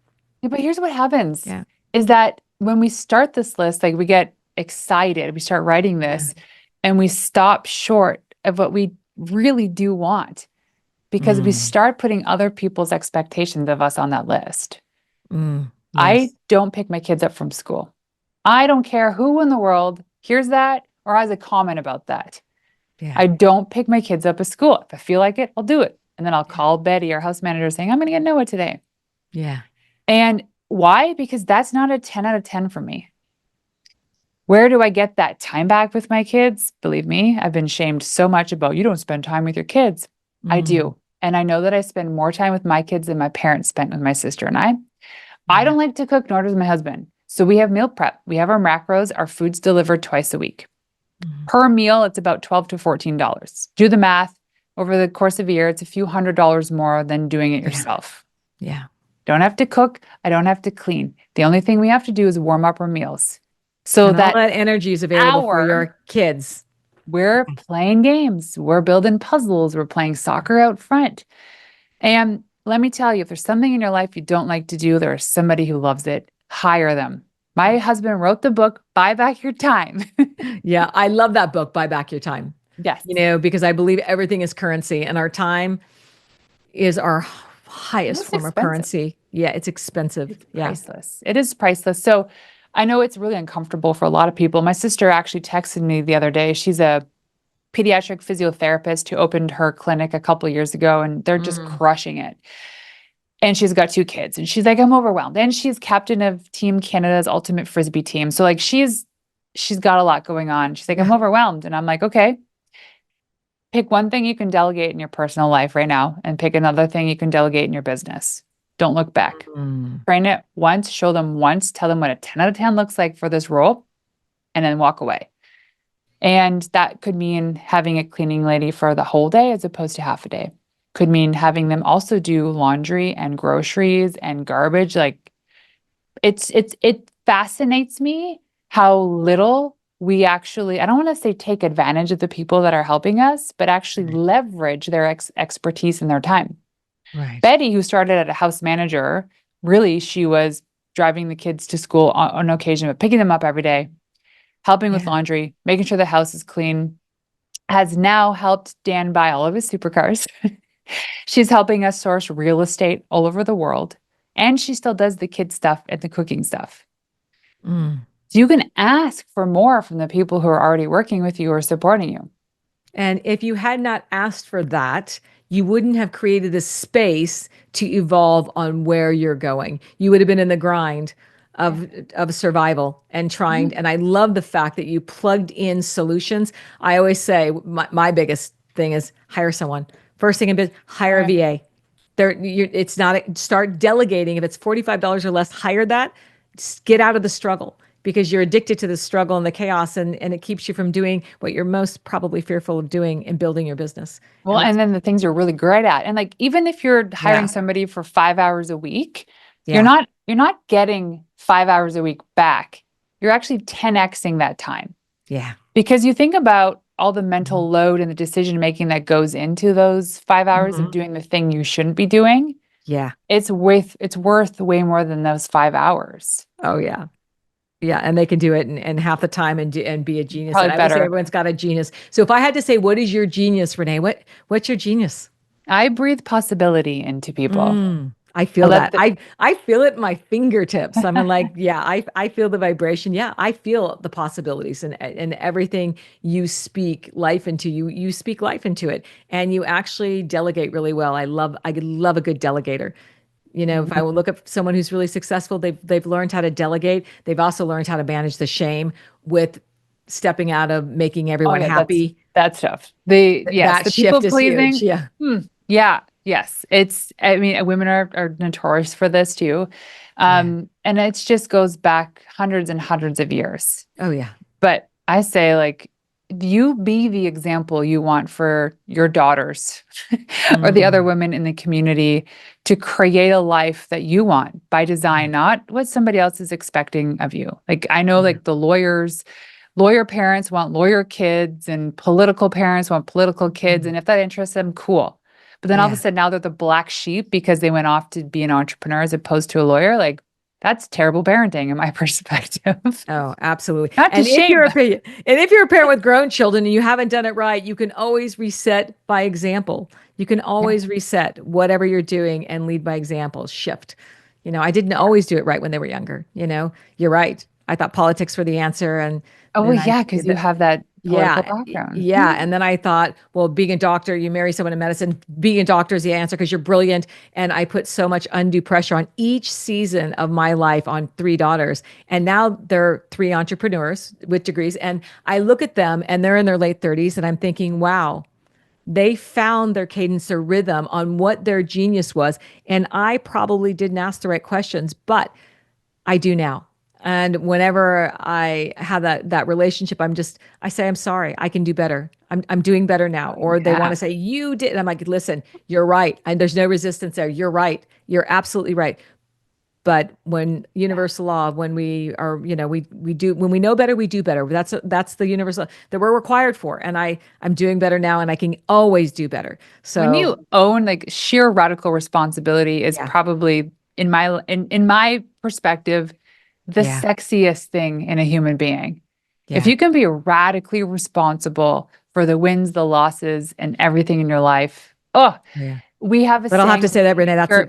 yeah, but here's what happens Yeah. is that when we start this list, like we get excited, we start writing Yeah. this and we stop short of what we really do want because we Mm, start putting other people's expectations of us on that list. I yes. don't pick my kids up from school. I don't care who in the world hears that or has a comment about that. Yeah. I don't pick my kids up at school. If I feel like it, I'll do it. And then I'll Yeah. call Betty, our house manager, saying, I'm going to get Noah today. Yeah. And why? Because that's not a 10 out of 10 for me. Where do I get that time back with my kids? Believe me, I've been shamed so much about you don't spend time with your kids. I Mm, do. And I know that I spend more time with my kids than my parents spent with my sister and I. I yeah. don't like to cook, nor does my husband. So we have meal prep. We have our macros, our food's delivered twice a week. Mm, Per meal, it's about $12 to $14. Do the math. Over the course of a year, it's a few $100s more than doing it yeah. yourself. Yeah. Don't have to cook. I don't have to clean. The only thing we have to do is warm up our meals. So And all that that energy is available for hour, your kids. We're playing games, we're building puzzles, we're playing soccer out front. And let me tell you, if there's something in your life you don't like to do, there's somebody who loves it. Hire them. My husband wrote the book, Buy Back Your Time. Yeah, I love that book, Buy Back Your Time. Yes. Because I believe everything is currency and our time is our highest It's form of expensive. currency. Yeah, it's expensive. It's Yeah. priceless. It is priceless. So I know it's really uncomfortable for a lot of people. My sister actually texted me the other day. She's a pediatric physiotherapist who opened her clinic a couple of years ago, and they're just Mm. crushing it. And she's got two kids, and she's like, I'm overwhelmed. And she's captain of Team Canada's ultimate frisbee team. So like she's got a lot going on. She's like, Yeah. I'm overwhelmed. And I'm like, okay, pick one thing you can delegate in your personal life right now and pick another thing you can delegate in your business. Don't look back. Mm. Train it once, show them once, tell them what a 10 out of 10 looks like for this role, and then walk away. And that could mean having a cleaning lady for the whole day as opposed to half a day. Could mean having them also do laundry and groceries and garbage. Like it fascinates me how little we actually, I don't want to say take advantage of the people that are helping us, but actually Right. leverage their expertise and their time. Right. Betty, who started as a house manager, really, she was driving the kids to school on occasion, but picking them up every day, helping with Yeah. laundry, making sure the house is clean, has now helped Dan buy all of his supercars. She's helping us source real estate all over the world. And she still does the kid stuff and the cooking stuff. Mm. So you can ask for more from the people who are already working with you or supporting you. And if you had not asked for that, you wouldn't have created a space to evolve on where you're going. You would have been in the grind Yeah. of survival and trying. Mhm. And I love the fact that you plugged in solutions. I always say my biggest thing is hire someone. First thing in business, hire a Right. VA. It's not start delegating. If it's $45 or less, hire that. Just get out of the struggle because you're addicted to the struggle and the chaos, and it keeps you from doing what you're most probably fearful of doing in building your business. Well, And and let's, then the things you're really great at. And like even if you're hiring yeah, somebody for 5 hours a week, yeah, you're not getting 5 hours a week back. You're actually 10xing that time. yeah, Because you think about all the mhm, mental load and the decision making that goes into those 5 hours of mhm, doing the thing you shouldn't be doing. yeah, It's worth way more than those 5 hours. oh yeah. Yeah, and they can do it in half the time and be a genius. Probably And I always say better. everyone's got a genius. So if I had to say, what is your genius, Renee? What's your genius? I breathe possibility into people. I I feel let that. the I feel it in my fingertips. I'm like, yeah, I feel the vibration. Yeah, I feel the possibilities and everything you speak life into. You speak life into it, and you actually delegate really well. I love a good delegator. If I will look at someone who's really successful, they've learned how to delegate. They've also learned how to manage the shame with stepping out of making Oh everyone yeah, happy. that's tough. The yes, That the people shift is huge. pleasing. Yeah. Hmm, yeah, yes. It's I mean, women are notorious for this too. Yeah. And it just goes back hundreds and hundreds of years. Oh yeah. But I say, like, you be the example you want for your daughters or the other Mm, women in the community to create a life that you want by yeah. design, not what somebody else is expecting of you. Like, I know, Yeah. like, lawyer parents want lawyer kids, and political parents want political kids. Mm, And if that interests them, cool. But then all of a yeah. sudden, now they're the black sheep because they went off to be an entrepreneur as opposed to a lawyer. Like, that's terrible parenting in my perspective. Oh, absolutely. Not to And if shame you're a them. and if you're a parent with grown children and you haven't done it right, you can always reset by example. You can Yeah. always reset whatever you're doing and lead by example, shift. I didn't always do it right when they were younger. You're right. I thought politics were the answer, and Oh, well, then yeah, because you have that political yeah, background. yeah. And then I thought, well, being a doctor, you marry someone in medicine, being a doctor is the answer because you're brilliant. And I put so much undue pressure on each season of my life on three daughters. And now they're three entrepreneurs with degrees. And I look at them and they're in their late 30s. And I'm thinking, wow, they found their cadence, their rhythm on what their genius was. And I probably didn't ask the right questions, but I do now. And whenever I have that relationship, I say, I'm sorry, I can do better. I'm doing better now. Oh, Or they want yeah. to say, you did. And I'm like, listen, you're right. And there's no resistance there. You're right. You're absolutely right. But when universal law, when we are, we do, when we know better, we do better. That's the universal that we're required for. And I'm doing better now, and I can always do better. When So you own like sheer radical responsibility is yeah, probably in my perspective the yeah, sexiest thing in a human being. If yeah, you can be radically responsible for the wins, the losses, and everything in your life. Oh, yeah. we have a But I'll have saying to at the say that, pink Renee, skirt.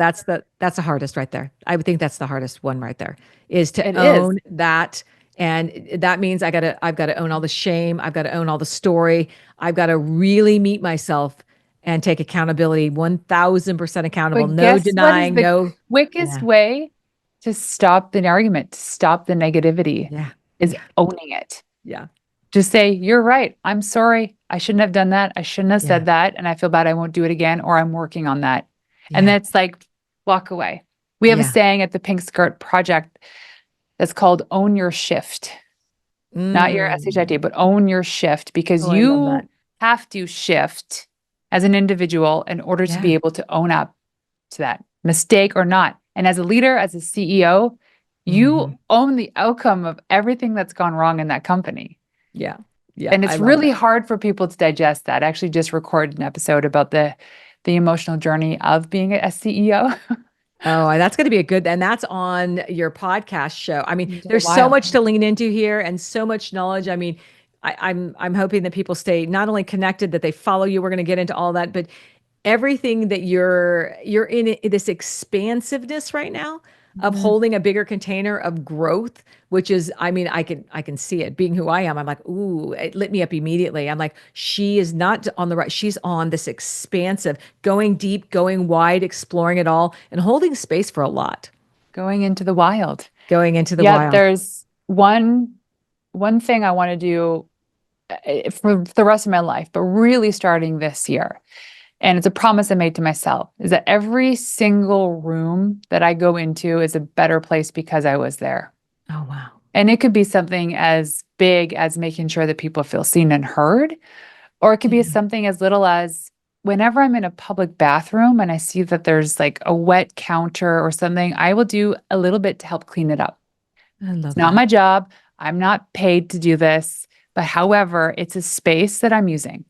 that's the hardest right there. I would think that's the hardest one right there, is to It is. own that. And that means I've got to own all the shame. I've got to own all the story. I've got to really meet myself and take accountability, 1000% accountable. But No guess what is denying, the no. quickest Yeah. way to stop an argument, to stop the negativity, Yeah. is Yeah. owning it. Yeah. Just say, you're right. I'm sorry. I shouldn't have done that. I shouldn't have Yeah. said that. And I feel bad. I won't do it again, or I'm working on that. And Yeah. then it's like, walk away. We have a Yeah. saying at the Pink Skirt Project that's called own your shift, not your SHIT, Mm. but own your shift, because Oh, I love you that. have to shift as an individual in order to Yeah. be able to own up to that mistake or not. And as a leader, as a CEO, you Hmm. own the outcome of everything that's gone wrong in that company. Yeah. Yeah. And I it's love really that. hard for people to digest that. I actually just recorded an episode about the emotional journey of being a CEO. Oh, that's going to be a good, and that's on your podcast show. I mean, Into the there's so wild. much to lean into here and so much knowledge. I mean, I'm hoping that people stay not only connected, that they follow you. We're going to get into all that, but everything that you're in this expansiveness right now of Mhm. holding a bigger container of growth, which is, I mean, I can see it. Being who I am, I'm like, ooh, it lit me up immediately. I'm like, she is not on the right, she's on this expansive, going deep, going wide, exploring it all, and holding space for a lot, Going into the wild. going into the Yeah, wild. there's one thing I want to do for the rest of my life, but really starting this year. And it's a promise I made to myself, is that every single room that I go into is a better place because I was there. Oh, wow. And it could be something as big as making sure that people feel seen and heard, or it could be Yeah, something as little as whenever I'm in a public bathroom and I see that there's like a wet counter or something, I will do a little bit to help clean it up. I It's love not that. my job. I'm not paid to do this, but however, it's a space that I'm using.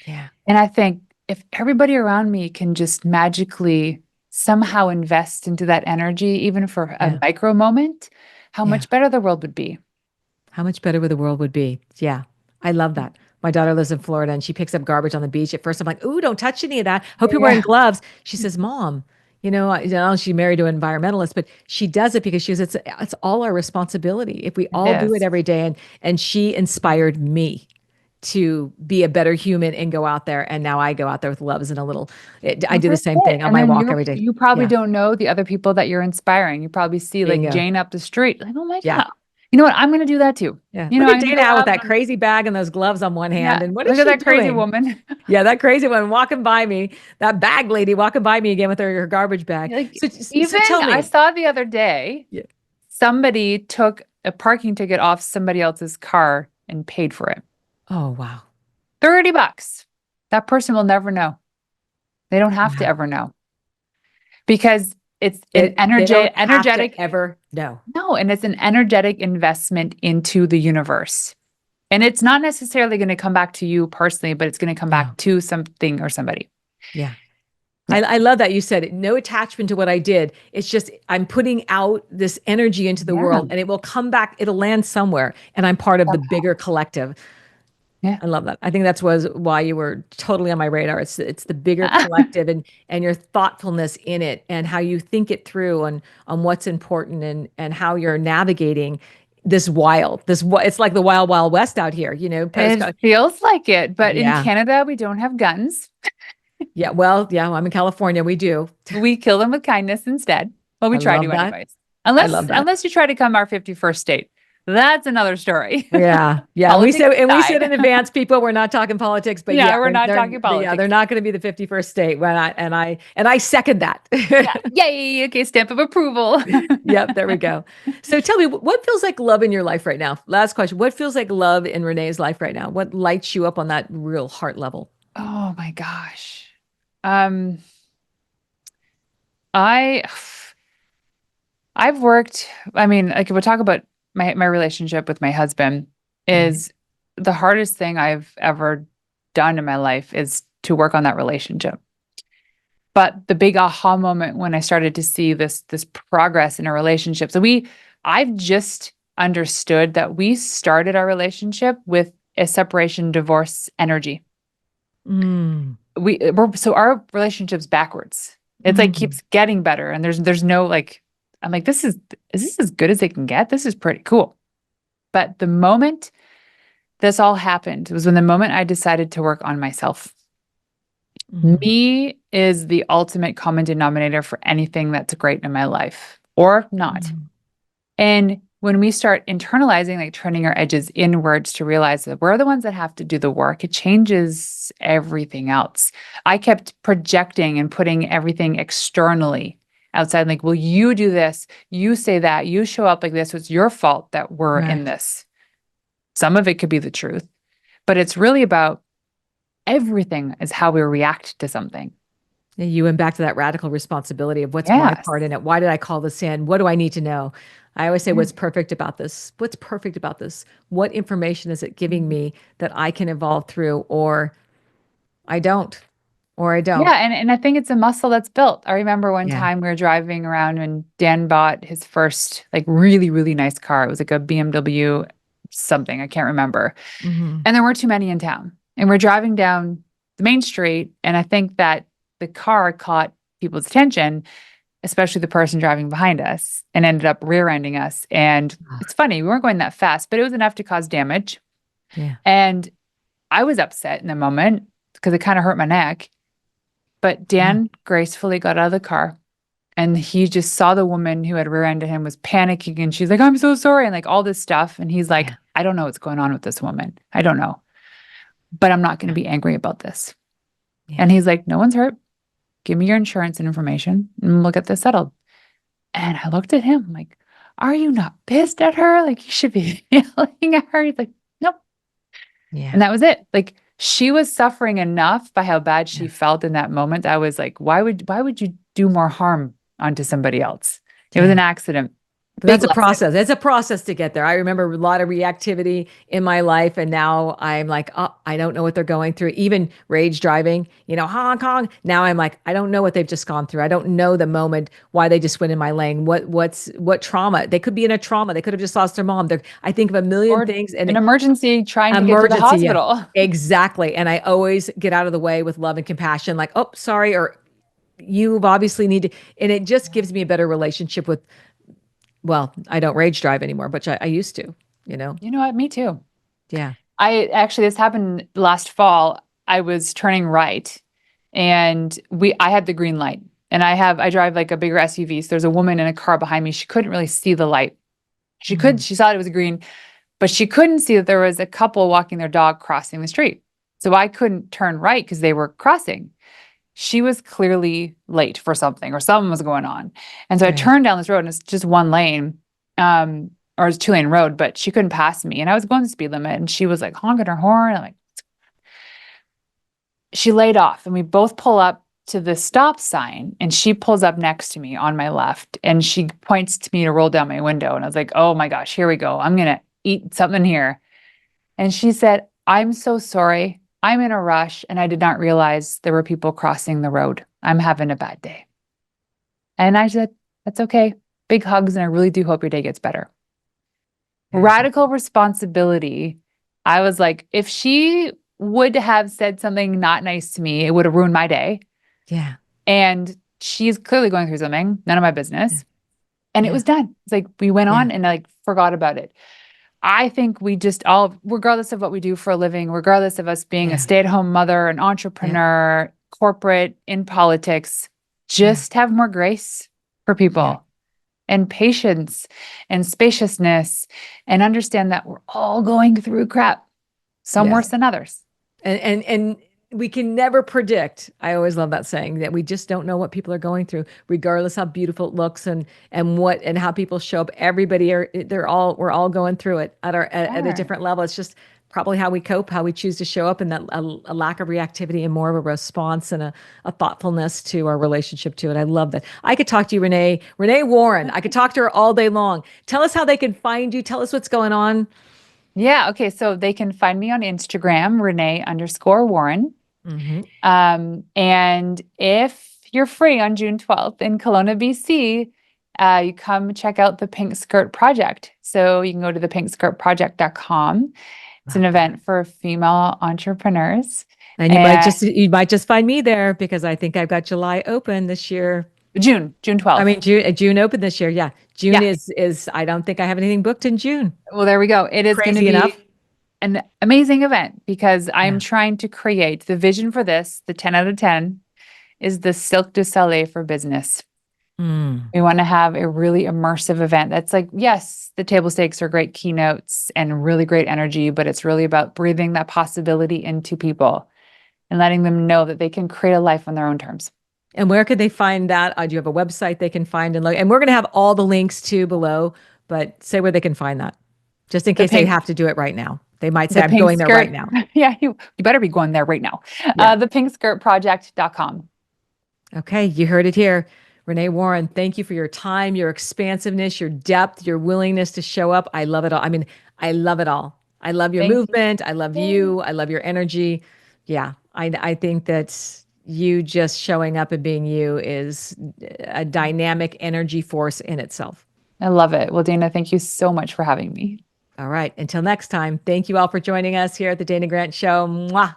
Yeah, And I think if everybody around me can just magically somehow invest into that energy, even for a yeah, micro moment, how yeah. much better the world would be. How much better would the world would be? Yeah, I love that. My daughter lives in Florida and she picks up garbage on the beach. At first, I'm like, "Ooh, don't touch any of that. Hope you're wearing Yeah, gloves." She says, "Mom, she's married to an environmentalist, but she does it because she says it's all our responsibility. If we it all do it is. every day." And she inspired me to be a better human and go out there. And now I go out there with gloves and I Well, do the that's same it. thing on And my then walk every day. you probably Yeah, don't know the other people that you're inspiring. You probably see like bingo. Jane up the street, like, oh my Yeah. God, you know what? I'm gonna do that too. Yeah. You know, Look I'm at gonna Dana go out with out that on, crazy bag and those gloves on one hand. yeah, And what is look at she that crazy doing? woman. Yeah, that crazy one walking by me, that bag lady walking by me again with her garbage bag. Like, So even tell I me. saw the other day, Yeah. somebody took a parking ticket off somebody else's car and paid for it. Oh, wow. $30. That person will never know. They don't have to Wow. ever know because it's an They don't have to energetic, ever know. no, and it's an energetic investment into the universe. And it's not necessarily going to come back to you personally, but it's going to come Yeah. back to something or somebody. Yeah. Yeah. I love that you said it. No attachment to what I did. It's just I'm putting out this energy into the Yeah. world and it will come back. It'll land somewhere. And I'm part of the bigger collective. Yeah. I love that. I think that's was why you were totally on my radar. It's the bigger collective and your thoughtfulness in it and how you think it through on what's important and how you're navigating this wild. It's like the wild wild west out here, It postcard. feels like it, but in Yeah. Canada, we don't have guns. Yeah, well, yeah, I'm in California. We do. We kill them with kindness instead. Well, we I try love to that. anyways. I Unless love that. unless you try to come our 51st state. That's another story. Yeah, yeah, and we Politics said and we said aside. in advance, people, we're not talking politics, but yeah, Yeah, we're not talking they're politics. not going to be the 51st state. When I second that. Yeah. Yay. Okay, stamp of approval. Yep, there we go. So tell me, what feels like love in your life right now? Last question. What feels like love in Renee's life right now? What lights you up on that real heart level? Oh my gosh. Um, I I've worked, I mean, like we'll talk about my relationship with my husband Right. is the hardest thing I've ever done in my life is to work on that relationship. But the big aha moment when I started to see this progress in a relationship. I've just understood that we started our relationship with a separation divorce energy. Mm. So our relationship's backwards. It's like Mm. keeps getting better, and there's no like. I'm like, is this as good as it can get? This is pretty cool. But the moment this all happened was when the moment I decided to work on myself. Mm. Me is the ultimate common denominator for anything that's great in my life or not. Mm. And when we start internalizing, like turning our edges inwards to realize that we're the ones that have to do the work, it changes everything else. I kept projecting and putting everything externally outside, like, well, you do this, you say that, you show up like this. So it's your fault that we're in Right. this. Some of it could be the truth, but it's really about everything is how we react to something. And you went back to that radical responsibility of what's my Yes. part in it? Why did I call this in? What do I need to know? I always say, Yeah. what's perfect about this? What's perfect about this? What information is it giving Mhm. me that I can evolve through, or I don't, or I Yeah, don't? and I think it's a muscle that's built. I remember one Yeah. time we were driving around and Dan bought his first like really, really nice car. It was like a BMW something, I can't remember. Hmm. And there weren't too many in town. And we're driving down the main street, and I think that the car caught people's attention, especially the person driving behind us, and ended up rear-ending us. And it's funny, we weren't going that fast, but it was enough to cause damage. Yeah. And I was upset in the moment because it kind of hurt my neck. But Yeah. Dan gracefully got out of the car and he just saw the woman who had rear-ended him was panicking and she's like, I'm so sorry, and like all this stuff. And he's like, Yeah. I don't know what's going on with this woman. I don't know, but I'm not going to Yeah. be angry about this. Yeah. And he's like, no one's hurt. Give me your insurance and information and we'll get this settled. And I looked at him like, are you not pissed at her? Like you should be yelling at her. He's like, nope. Yeah. And that was it. Like she was suffering enough by how bad she Yeah. felt in that moment. I was like, why would you do more harm onto somebody else? It was an Yeah. accident. But Big that's a lesson. process. It's a process to get there. I remember a lot of reactivity in my life, and now I'm like, oh, I don't know what they're going through. Even rage driving, Hong Kong. Now I'm like, I don't know what they've just gone through. I don't know the moment why they just went in my lane. What trauma? They could be in a trauma. They could have just lost their mom. I think of a million Or things, and an emergency trying to get to the emergency. Yeah, hospital. exactly. And I always get out of the way with love and compassion. Like, oh, sorry, or you've obviously need to, and it just gives me a better relationship with. Well, I don't rage drive anymore, but I used to, you know? You know what? Me too. Yeah. I actually, this happened last fall. I was turning right and I had the green light and I drive like a bigger SUV. So there's a woman in a car behind me. She couldn't really see the light. Mm. She saw it was green, but she couldn't see that there was a couple walking their dog crossing the street. So I couldn't turn right because they were crossing. She was clearly late for something or something was going on. And so I Right. turned down this road and it's just one lane, or it's 2 lane road, but she couldn't pass me. And I was going the speed limit and she was like honking her horn. I'm like, she laid off and we both pull up to the stop sign and she pulls up next to me on my left and she points to me to roll down my window. And I was like, oh my gosh, here we go. I'm going to eat something here. And she said, I'm so sorry. I'm in a rush and I did not realize there were people crossing the road. I'm having a bad day. And I said, that's okay. Big hugs. And I really do hope your day gets better. Yes. Radical responsibility. I was like, if she would have said something not nice to me, it would have ruined my day. Yeah. And she's clearly going through something, none of my Yeah. business. And it Yeah. was done. It's like we went Yeah. on and like forgot about it. I think we just all, regardless of what we do for a living, regardless of us being a Yeah. stay-at-home mother, an Yeah. entrepreneur, corporate, in politics, Yeah. just have more grace for Yeah. people and patience and spaciousness and understand that we're all going through crap, some Yeah. worse than others. And we can never predict. I always love that saying that we just don't know what people are going through, regardless how beautiful it looks and how people show up. Everybody we're all going through it at a Sure. different level. It's just probably how we cope, how we choose to show up, and that a lack of reactivity and more of a response and a thoughtfulness to our relationship to it. I love that. I could talk to you, Renee Warren. I could talk to her all day long. Tell us how they can find you. Tell us what's going on. Yeah. Okay. So they can find me on Instagram, Renee_Warren. Hmm. And if you're free on June 12th in Kelowna, BC, you come check out the Pink Skirt Project. So you can go to thepinkskirtproject.com. It's an event for female entrepreneurs. And And you might just find me there because I think I've got July open this year. June I 12th. mean, June open this year. Yeah. June Yeah. is I don't think I have anything booked in June. Well, there we go. It is going to Crazy enough. be an amazing event because I'm Yeah. trying to create the vision for this. The 10 out of 10 is the Silk du Soleil for business. Mm. We want to have a really immersive event that's like, yes, the table stakes are great keynotes and really great energy, but it's really about breathing that possibility into people and letting them know that they can create a life on their own terms. And where could they find that? Do you have a website they can find and look? And we're going to have all the links too below, but say where they can find that, just in The case they pink, have to do it right now. They might say, the I'm pink going there right skirt. now. Yeah, you better be going there right now. Yeah. Thepinkskirtproject.com. Okay. You heard it here. Renee Warren, thank you for your time, your expansiveness, your depth, your willingness to show up. I love it all. I mean, I love it all. I love your Thank you. movement. I love you. I love your energy. Yeah. I think that you just showing up and being you is a dynamic energy force in itself. I love it. Well, Dana, thank you so much for having me. All right. Until next time, thank you all for joining us here at the Dana Grant Show. Mwah.